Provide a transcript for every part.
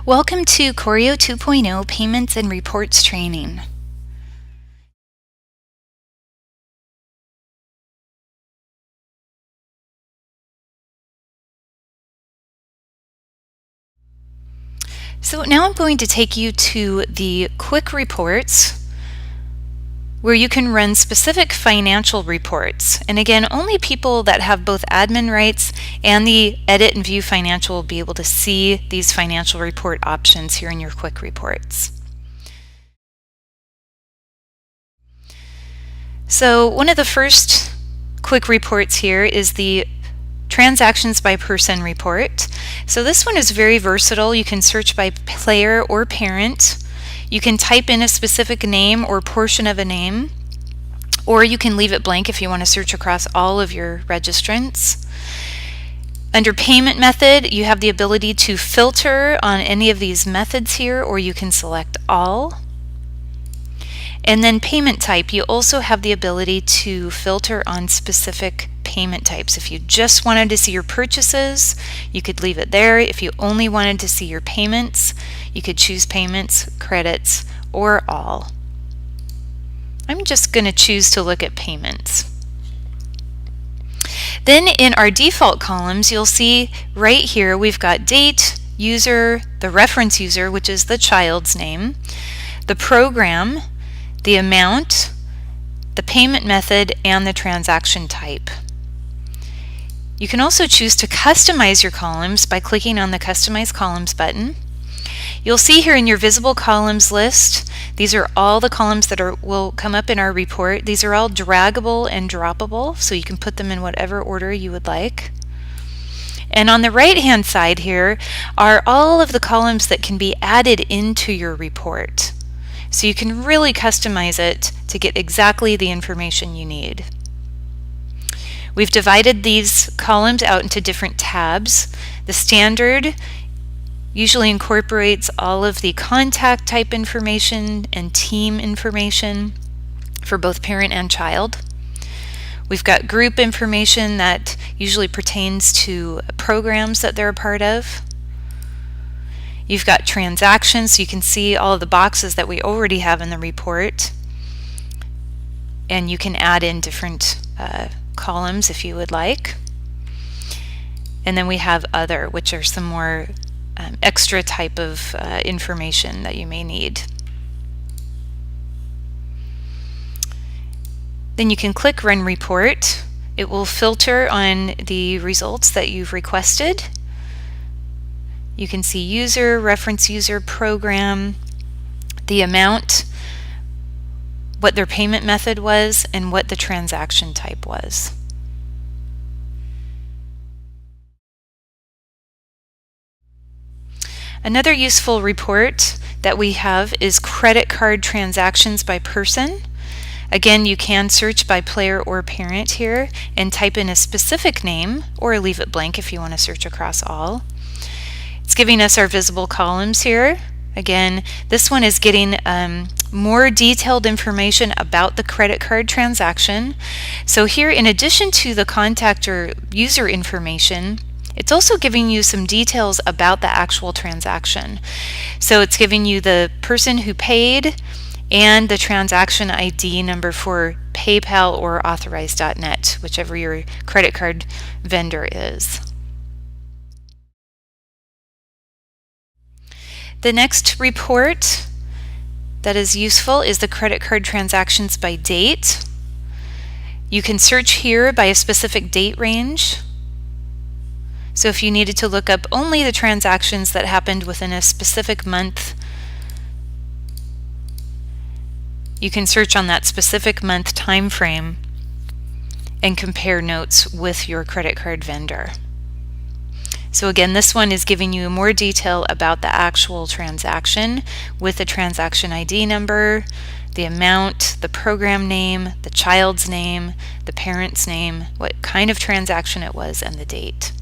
Welcome to Choreo 2.0 Payments and Reports Training. So now I'm going to take you to the quick reports where you can run specific financial reports. And again, only people that have both admin rights and the edit and view financial will be able to see these financial report options here in your quick reports. So one of the first quick reports here is the Transactions by Person report. So this one is very versatile. You can search by player or parent. You can type in a specific name or portion of a name, or you can leave it blank if you want to search across all of your registrants. Under payment method, you have the ability to filter on any of these methods here, or you can select all. And then payment type, you also have the ability to filter on specific payment types. If you just wanted to see your purchases, you could leave it there. If you only wanted to see your payments, you could choose payments, credits, or all. I'm just going to choose to look at payments. Then in our default columns, you'll see right here we've got date, user, the reference user, which is the child's name, the program, the amount, the payment method, and the transaction type. You can also choose to customize your columns by clicking on the Customize Columns button. You'll see here in your visible columns list, these are all the columns that will come up in our report. These are all draggable and droppable, so you can put them in whatever order you would like. And on the right-hand side here are all of the columns that can be added into your report. So you can really customize it to get exactly the information you need. We've divided these columns out into different tabs. The standard usually incorporates all of the contact type information and team information for both parent and child. We've got group information that usually pertains to programs that they're a part of. You've got transactions, so you can see all of the boxes that we already have in the report. And you can add in different columns if you would like. And then we have other, which are some more extra type of information that you may need. Then you can click Run Report. It will filter on the results that you've requested. You can see user, reference user, program, the amount, what their payment method was, and what the transaction type was. Another useful report that we have is credit card transactions by person. Again, you can search by player or parent here and type in a specific name, or leave it blank if you want to search across all. It's giving us our visible columns here. Again, this one is getting more detailed information about the credit card transaction. So here, in addition to the contact or user information, it's also giving you some details about the actual transaction. So it's giving you the person who paid and the transaction ID number for PayPal or Authorize.net, whichever your credit card vendor is. The next report that is useful is the credit card transactions by date. You can search here by a specific date range. So if you needed to look up only the transactions that happened within a specific month, you can search on that specific month time frame and compare notes with your credit card vendor. So again, this one is giving you more detail about the actual transaction with the transaction ID number, the amount, the program name, the child's name, the parent's name, what kind of transaction it was, and the date.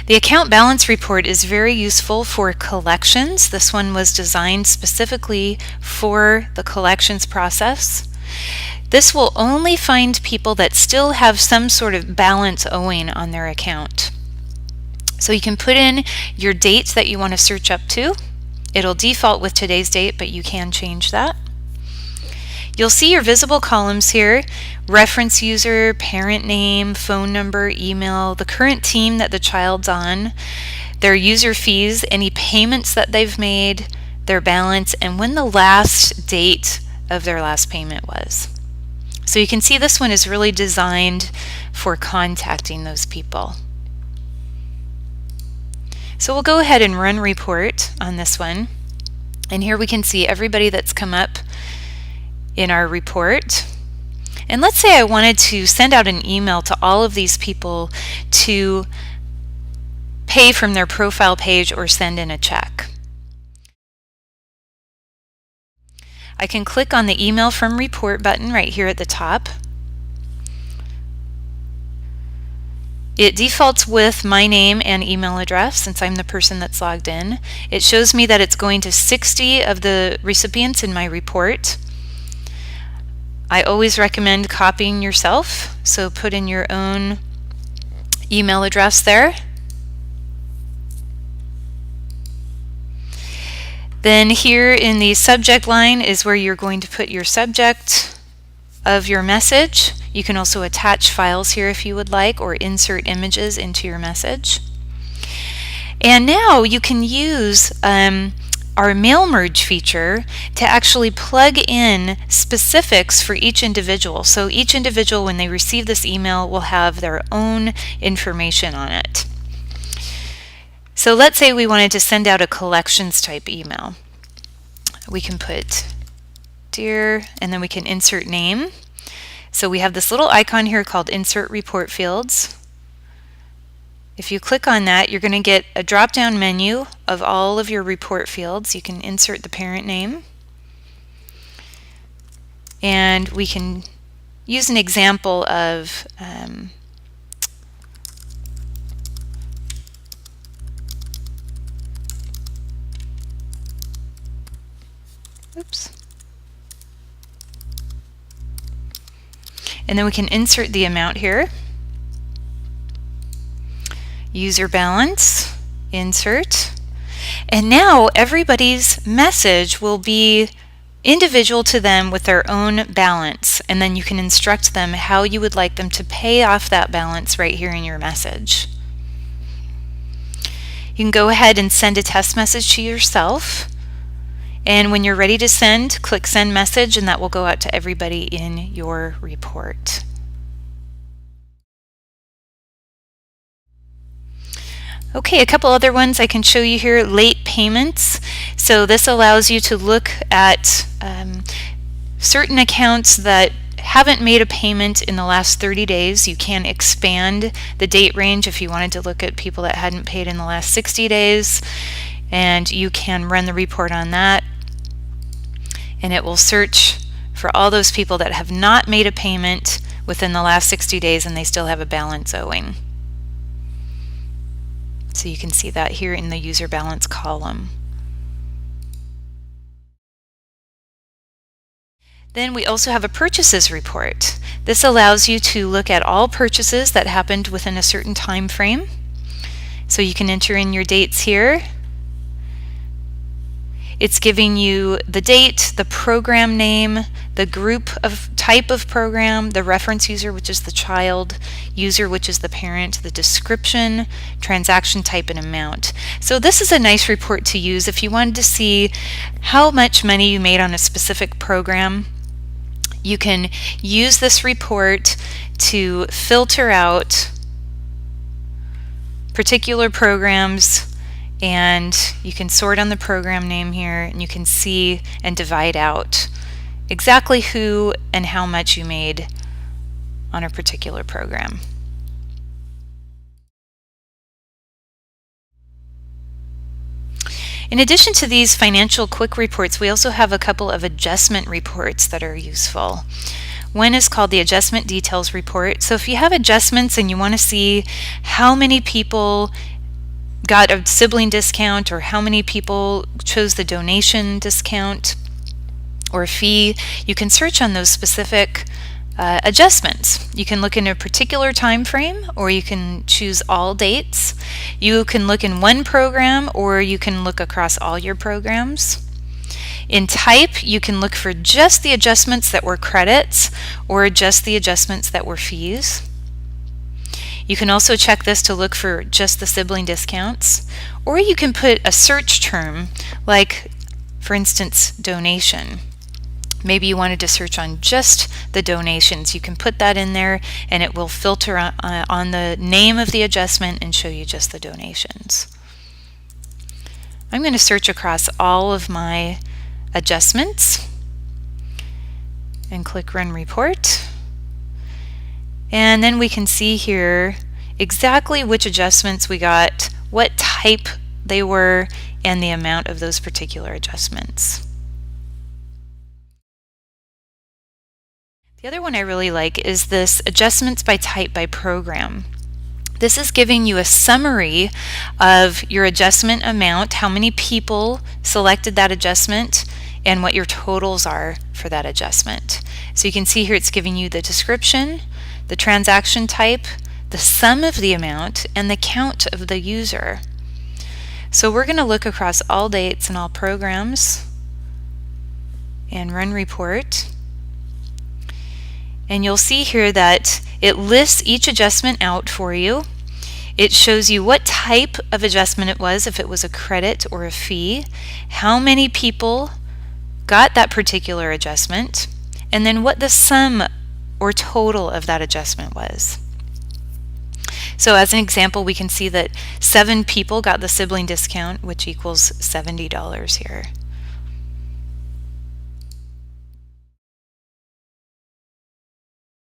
The account balance report is very useful for collections. This one was designed specifically for the collections process. This will only find people that still have some sort of balance owing on their account. So you can put in your date that you want to search up to. It'll default with today's date, but you can change that. You'll see your visible columns here: reference user, parent name, phone number, email, the current team that the child's on, their user fees, any payments that they've made, their balance, and when the last date of their last payment was. So you can see this one is really designed for contacting those people. So we'll go ahead and run report on this one. And here we can see everybody that's come up in our report. And let's say I wanted to send out an email to all of these people to pay from their profile page or send in a check. I can click on the Email from Report button right here at the top. It defaults with my name and email address since I'm the person that's logged in. It shows me that it's going to 60 of the recipients in my report. I always recommend copying yourself, so put in your own email address there. Then here in the subject line is where you're going to put your subject of your message. You can also attach files here if you would like, or insert images into your message. And now you can use our mail merge feature to actually plug in specifics for each individual. So each individual, when they receive this email, will have their own information on it. So let's say we wanted to send out a collections type email. We can put dear, and then we can insert name. So we have this little icon here called Insert Report Fields. If you click on that, you're going to get a drop-down menu of all of your report fields. You can insert the parent name. And we can use an example of oops. And then we can insert the amount here. User balance, insert. And now everybody's message will be individual to them with their own balance. And then you can instruct them how you would like them to pay off that balance right here in your message. You can go ahead and send a test message to yourself. And when you're ready to send, click Send Message, and that will go out to everybody in your report. Okay, a couple other ones I can show you here. Late payments. So this allows you to look at certain accounts that haven't made a payment in the last 30 days. You can expand the date range if you wanted to look at people that hadn't paid in the last 60 days. And you can run the report on that. And it will search for all those people that have not made a payment within the last 60 days and they still have a balance owing. So you can see that here in the user balance column. Then we also have a purchases report. This allows you to look at all purchases that happened within a certain time frame. So you can enter in your dates here. It's giving you the date, the program name, the group of type of program, the reference user, which is the child, user, which is the parent, the description, transaction type, and amount. So this is a nice report to use if you wanted to see how much money you made on a specific program. You can use this report to filter out particular programs, and you can sort on the program name here, and you can see and divide out exactly who and how much you made on a particular program. In addition to these financial quick reports, we also have a couple of adjustment reports that are useful. One is called the Adjustment Details Report. So if you have adjustments and you want to see how many people got a sibling discount, or how many people chose the donation discount, or fee, you can search on those specific adjustments. You can look in a particular time frame, or you can choose all dates. You can look in one program, or you can look across all your programs. In type, you can look for just the adjustments that were credits or just the adjustments that were fees. You can also check this to look for just the sibling discounts, or you can put a search term like, for instance, donation. Maybe you wanted to search on just the donations. You can put that in there and it will filter on the name of the adjustment and show you just the donations. I'm going to search across all of my adjustments and click Run Report. And then we can see here exactly which adjustments we got, what type they were, and the amount of those particular adjustments. The other one I really like is this Adjustments by Type by Program. This is giving you a summary of your adjustment amount, how many people selected that adjustment, and what your totals are for that adjustment. So you can see here it's giving you the description, the transaction type, the sum of the amount, and the count of the user. So we're going to look across all dates and all programs and Run Report. And you'll see here that it lists each adjustment out for you. It shows you what type of adjustment it was, if it was a credit or a fee, how many people got that particular adjustment, and then what the sum or total of that adjustment was. So as an example, we can see that 7 people got the sibling discount, which equals $70 here.